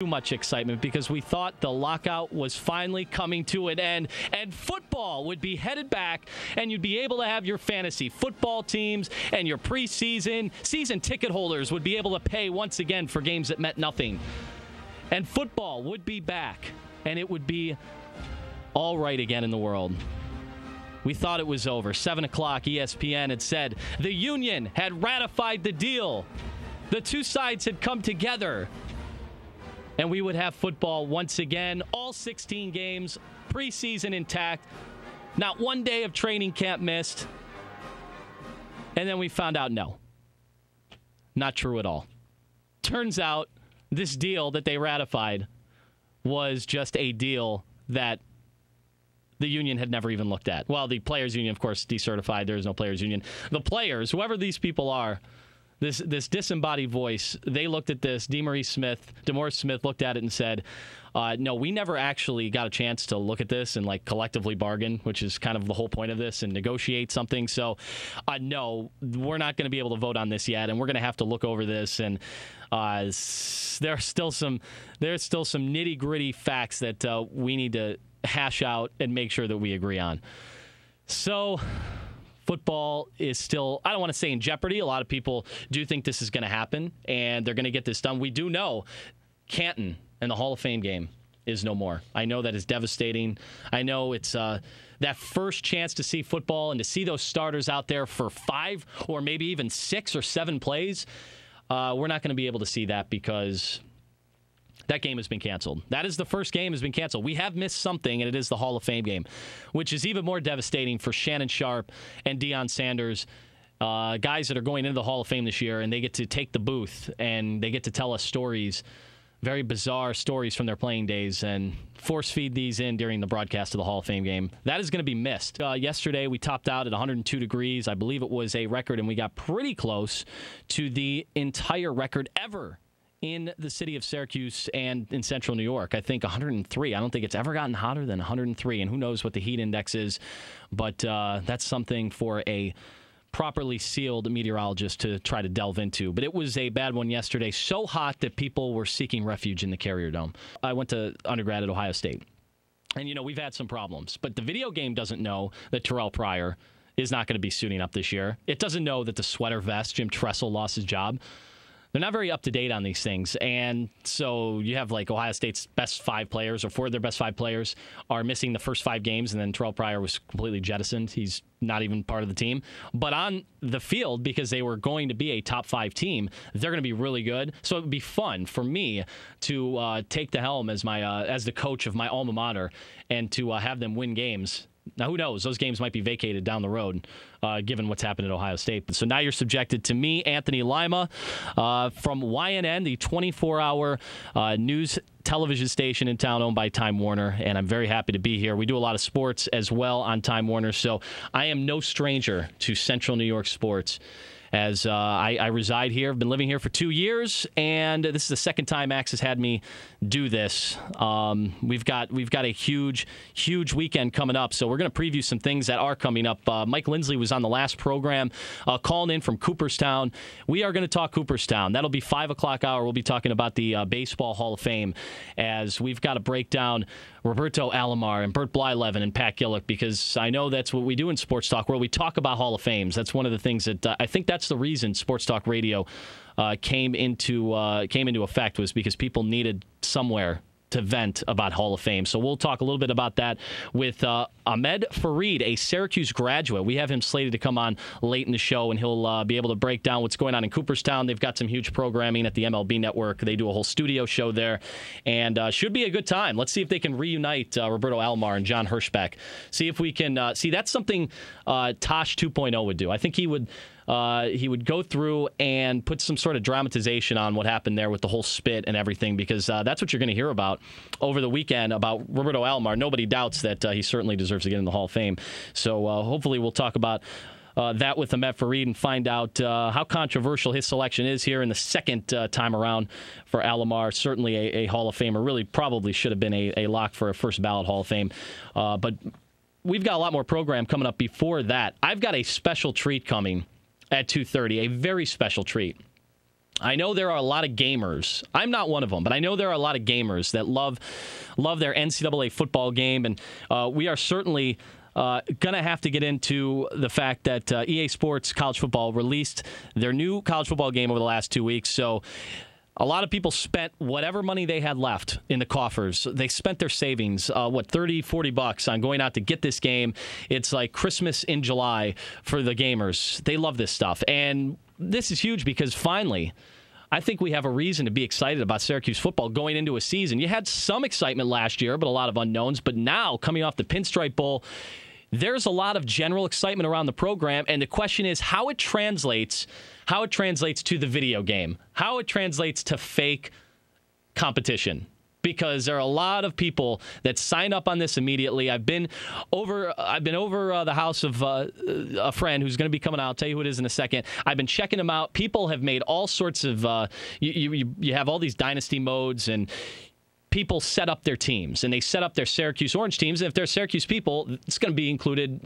Too much excitement because we thought the lockout was finally coming to an end and football would be headed back and you'd be able to have your fantasy football teams and your preseason season ticket holders would be able to pay once again for games that meant nothing. And football would be back and it would be all right again in the world. We thought it was over. 7 o'clock, ESPN had said the union had ratified the deal. The two sides had come together. And we would have football once again, all 16 games, preseason intact, not one day of training camp missed. And then we found out, no, not true at all. Turns out this deal that they ratified was just a deal that the union had never even looked at. Well, the players' union, of course, decertified. There is no players' union. The players, whoever these people are, this disembodied voice, they looked at this. DeMaurice Smith looked at it and said, no, we never actually got a chance to look at this and like collectively bargain, which is kind of the whole point of this, and negotiate something. So, no, we're not going to be able to vote on this yet, and we're going to have to look over this. And there's still some nitty-gritty facts that we need to hash out and make sure that we agree on. So football is still, I don't want to say in jeopardy. A lot of people do think this is going to happen, and they're going to get this done. We do know Canton and the Hall of Fame game is no more. I know that is devastating. I know it's that first chance to see football and to see those starters out there for 5 or maybe even 6 or 7 plays. We're not going to be able to see that because that game has been canceled. That is the first game has been canceled. We have missed something, and it is the Hall of Fame game, which is even more devastating for Shannon Sharp and Deion Sanders, guys that are going into the Hall of Fame this year, and they get to take the booth, and they get to tell us stories, very bizarre stories from their playing days, and force feed these in during the broadcast of the Hall of Fame game. That is going to be missed. Yesterday, we topped out at 102 degrees. I believe it was a record, and we got pretty close to the entire record ever in the city of Syracuse and in central New York. I think 103. I don't think it's ever gotten hotter than 103, and who knows what the heat index is, but that's something for a properly sealed meteorologist to try to delve into. But it was a bad one yesterday, so hot that people were seeking refuge in the Carrier Dome. I went to undergrad at Ohio State, and, we've had some problems, but the video game doesn't know that Terrell Pryor is not going to be suiting up this year. It doesn't know that the sweater vest, Jim Tressel, lost his job. They're not very up-to-date on these things, and so you have like Ohio State's best 5 players, or 4 of their best 5 players are missing the first 5 games, and then Terrell Pryor was completely jettisoned. He's not even part of the team. But on the field, because they were going to be a top 5 team, they're going to be really good. So it would be fun for me to take the helm as the coach of my alma mater and to have them win games. Now, who knows? Those games might be vacated down the road, given what's happened at Ohio State. So now you're subjected to me, Anthony Lima, from YNN, the 24-hour news television station in town owned by Time Warner, and I'm very happy to be here. We do a lot of sports as well on Time Warner, so I am no stranger to Central New York sports. As I reside here. I've been living here for 2 years, and this is the second time Axe has had me do this. We've got a huge weekend coming up, so we're going to preview some things that are coming up. Mike Lindsley was on the last program calling in from Cooperstown. We are going to talk Cooperstown. That'll be 5 o'clock hour. We'll be talking about the Baseball Hall of Fame, as we've got to break down Roberto Alomar and Bert Blyleven and Pat Gillick, because I know that's what we do in Sports Talk, where we talk about Hall of Fames. That's one of the things that I think that's the reason Sports Talk Radio came into effect, was because people needed somewhere to vent about Hall of Fame. So we'll talk a little bit about that with Ahmed Fareed, a Syracuse graduate. We have him slated to come on late in the show, and he'll be able to break down what's going on in Cooperstown. They've got some huge programming at the MLB Network. They do a whole studio show there, and should be a good time. Let's see if they can reunite Roberto Alomar and John Hirschbeck. See if we can see. That's something Tosh 2.0 would do. I think he would go through and put some sort of dramatization on what happened there with the whole spit and everything, because that's what you're going to hear about over the weekend about Roberto Alomar. Nobody doubts that he certainly deserves to get in the Hall of Fame. So hopefully we'll talk about that with Ahmed Fareed and find out how controversial his selection is here in the second time around for Alomar. Certainly a Hall of Famer. Really probably should have been a lock for a first ballot Hall of Fame. But we've got a lot more program coming up before that. I've got a special treat coming at 2:30, a very special treat. I know there are a lot of gamers. I'm not one of them, but I know there are a lot of gamers that love their NCAA football game, and we are certainly going to have to get into the fact that EA Sports College Football released their new college football game over the last 2 weeks. So a lot of people spent whatever money they had left in the coffers. They spent their savings, $30, $40 on going out to get this game. It's like Christmas in July for the gamers. They love this stuff. And this is huge because finally, I think we have a reason to be excited about Syracuse football going into a season. You had some excitement last year, but a lot of unknowns. But now, coming off the Pinstripe Bowl, there's a lot of general excitement around the program, and the question is how it translates to the video game, how it translates to fake competition. Because there are a lot of people that sign up on this immediately. I've been over the house of a friend who's going to be coming out. I'll tell you who it is in a second. I've been checking them out. People have made all sorts of. You have all these dynasty modes, and people set up their teams, and they set up their Syracuse Orange teams. And if they're Syracuse people, it's going to be included.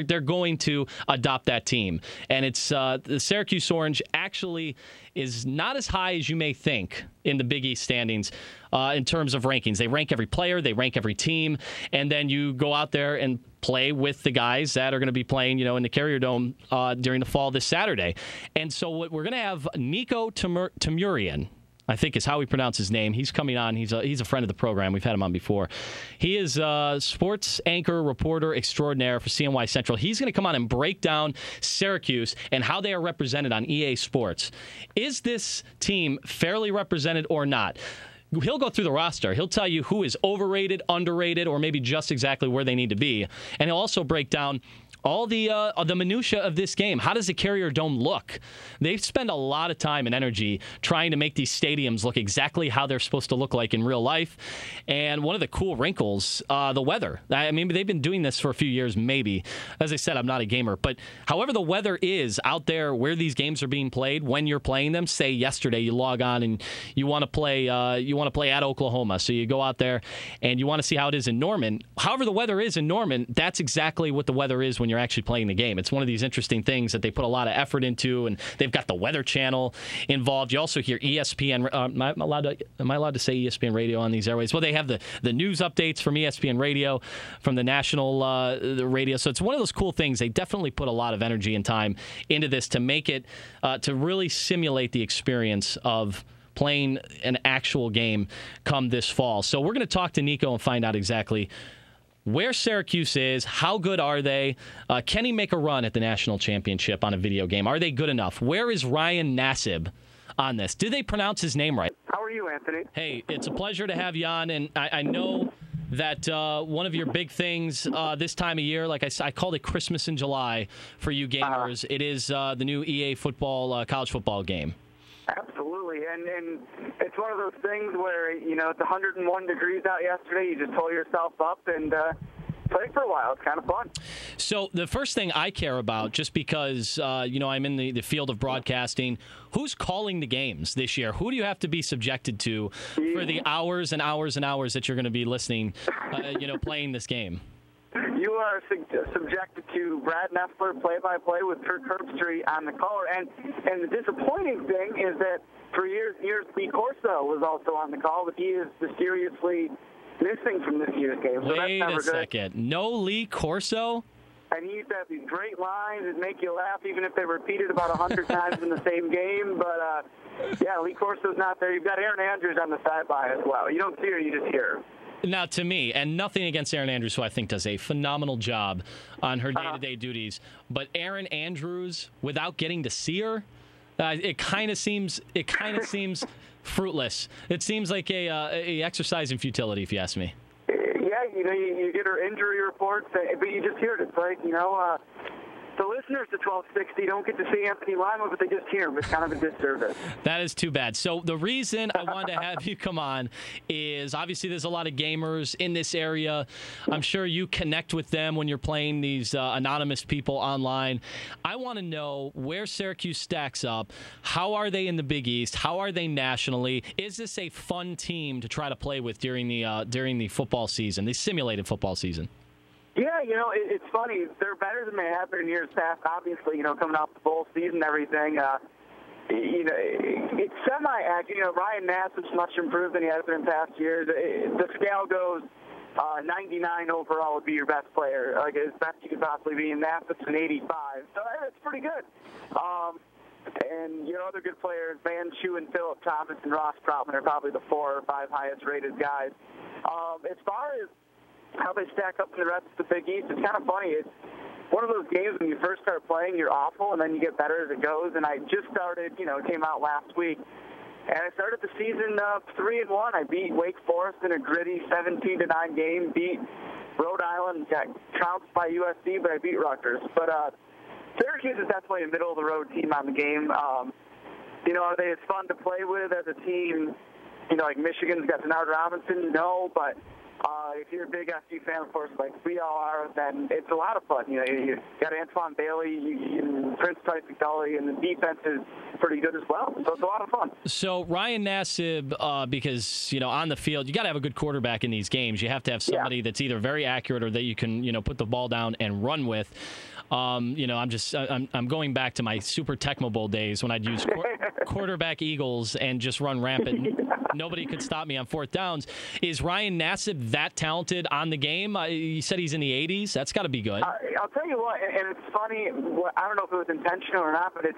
They're going to adopt that team, and it's the Syracuse Orange actually is not as high as you may think in the Big East standings in terms of rankings. They rank every player, they rank every team, and then you go out there and play with the guys that are going to be playing, in the Carrier Dome during the fall this Saturday. And so what we're going to have Nico Tamurian, I think is how we pronounce his name. He's coming on. He's a friend of the program. We've had him on before. He is a sports anchor, reporter extraordinaire for CNY Central. He's going to come on and break down Syracuse and how they are represented on EA Sports. Is this team fairly represented or not? He'll go through the roster. He'll tell you who is overrated, underrated, or maybe just exactly where they need to be. And he'll also break down all the minutia of this game. How does the Carrier Dome look? They spend a lot of time and energy trying to make these stadiums look exactly how they're supposed to look like in real life. And one of the cool wrinkles, the weather. I mean, they've been doing this for a few years, maybe. As I said, I'm not a gamer. But however the weather is out there where these games are being played, when you're playing them, say yesterday you log on and you want to play at Oklahoma. So you go out there and you want to see how it is in Norman. However the weather is in Norman, that's exactly what the weather is when you're actually playing the game. It's one of these interesting things that they put a lot of effort into, and they've got the Weather Channel involved. You also hear ESPN. Am I allowed to say ESPN Radio on these airways? Well, they have the news updates from ESPN Radio, from the national the radio. So it's one of those cool things. They definitely put a lot of energy and time into this to make it, to really simulate the experience of playing an actual game come this fall. So we're going to talk to Nico and find out exactly where Syracuse is, how good are they? Can he make a run at the national championship on a video game? Are they good enough? Where is Ryan Nassib on this? Did they pronounce his name right? How are you, Anthony? Hey, it's a pleasure to have you on, and I know that one of your big things this time of year, like I called it Christmas in July for you gamers, it is the new EA football, college football game. Absolutely, and it's one of those things where, it's 101 degrees out yesterday. You just pull yourself up and play for a while. It's kind of fun. So the first thing I care about, just because, I'm in the field of broadcasting, who's calling the games this year? Who do you have to be subjected to for the hours and hours and hours that you're going to be listening, playing this game? You are subjected to Brad Nessler, play-by-play with Kirk Herbstreit on the color. And the disappointing thing is that for years, Lee Corso was also on the call, but he is mysteriously missing from this year's game. So Wait that's never a second. Good. No Lee Corso? And he used to have these great lines that make you laugh, even if they repeated about 100 times in the same game. But, Lee Corso's not there. You've got Erin Andrews on the sideline as well. You don't see her, you just hear her. Now, to me, and nothing against Erin Andrews, who I think does a phenomenal job on her day-to-day duties, but Erin Andrews, without getting to see her, it kind of seems fruitless. It seems like a exercise in futility, if you ask me. Yeah, you get her injury reports, but you just hear it. It's like, the listeners to 1260 don't get to see Anthony Lima, but they just hear him. It's kind of a disservice. That is too bad. So the reason I wanted to have you come on is obviously there's a lot of gamers in this area. I'm sure you connect with them when you're playing these anonymous people online. I want to know where Syracuse stacks up. How are they in the Big East? How are they nationally? Is this a fun team to try to play with during the football season, the simulated football season? Yeah, it's funny. They're better than they have been in years past, obviously, coming off the bowl season and everything. it's semi-accurate. Ryan Nassib's much improved than he has been in past years. The scale goes 99 overall would be your best player, like as best you could possibly be, and Nassib's an 85. So that's pretty good. And other good players, Van Chu and Philip Thomas and Ross Troutman are probably the 4 or 5 highest rated guys. As far as how they stack up in the rest of the Big East, it's kind of funny. It's one of those games when you first start playing, you're awful, and then you get better as it goes. And I just started, it came out last week, and I started the season 3-1. I beat Wake Forest in a gritty 17-9 game, beat Rhode Island, got trounced by USC, but I beat Rutgers. But Syracuse is definitely a middle-of-the-road team on the game. Are they as fun to play with as a team? Like Michigan's got Denard Robinson? No, but if you're a big SC fan, of course, like we all are, then it's a lot of fun. You got Antoine Bailey, Prince Tice McDulley, and the defense is pretty good as well. So it's a lot of fun. So Ryan Nassib, because, on the field, you got to have a good quarterback in these games. You have to have somebody that's either very accurate or that you can, put the ball down and run with. I'm going back to my Super Tecmo Bowl days when I'd use quarterback eagles and just run rampant. Nobody could stop me on fourth downs. Is Ryan Nassib that talented on the game? You said he's in the 80s. That's got to be good. I'll tell you what, and it's funny. I don't know if it was intentional or not, but it's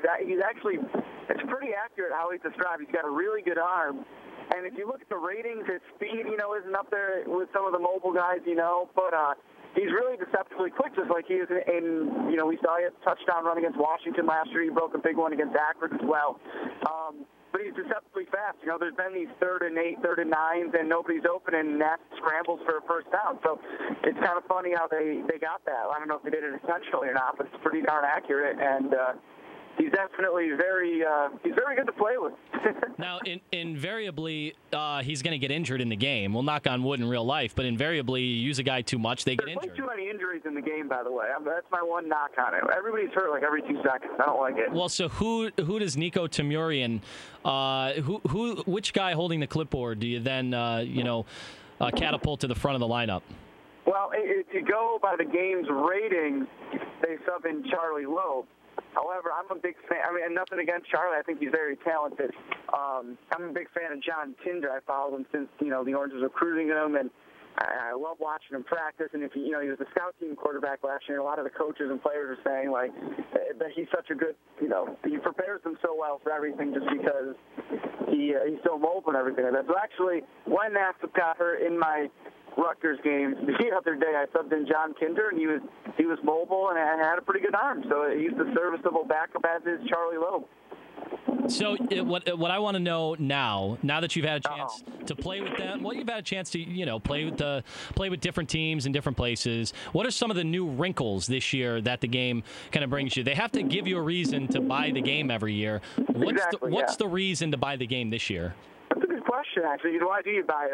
pretty accurate how he's described. He's got a really good arm. And if you look at the ratings, his speed, isn't up there with some of the mobile guys, but he's really deceptively quick, just like he is in we saw he had a touchdown run against Washington last year. He broke a big one against Akron as well. But he's deceptively fast. There's been these 3rd and 8, 3rd and 9s, and nobody's open, and Nass scrambles for a first down. So it's kind of funny how they got that. I don't know if they did it intentionally or not, but it's pretty darn accurate, and he's definitely very good to play with. Now, invariably, he's going to get injured in the game. We'll knock on wood in real life, but invariably, you use a guy too much, they get injured. There's way too many injuries in the game, by the way. That's my one knock on it. Everybody's hurt like every 2 seconds. I don't like it. Well, so who does Nico Tamurian, which guy holding the clipboard do you then, catapult to the front of the lineup? Well, if you go by the game's ratings, they sub in Charlie Loeb. However, I'm a big fan. Nothing against Charlie. I think he's very talented. I'm a big fan of John Tinder. I followed him since, the Oranges were recruiting him, and I love watching him practice. And he was a scout team quarterback last year. A lot of the coaches and players are saying, that he's such a good, he prepares them so well for everything just because he's so mobile and everything like that. So actually, when Nassib got hurt in my Rutgers game the other day, I subbed in John Kinder, and he was mobile and had a pretty good arm. So he's the serviceable backup, as is Charlie Loeb. So what I want to know now that you've had a chance to play with them, you've had a chance to play with different teams in different places. What are some of the new wrinkles this year that the game kind of brings you? They have to give you a reason to buy the game every year. What's the reason to buy the game this year? That's a good question, actually. Why do you buy it?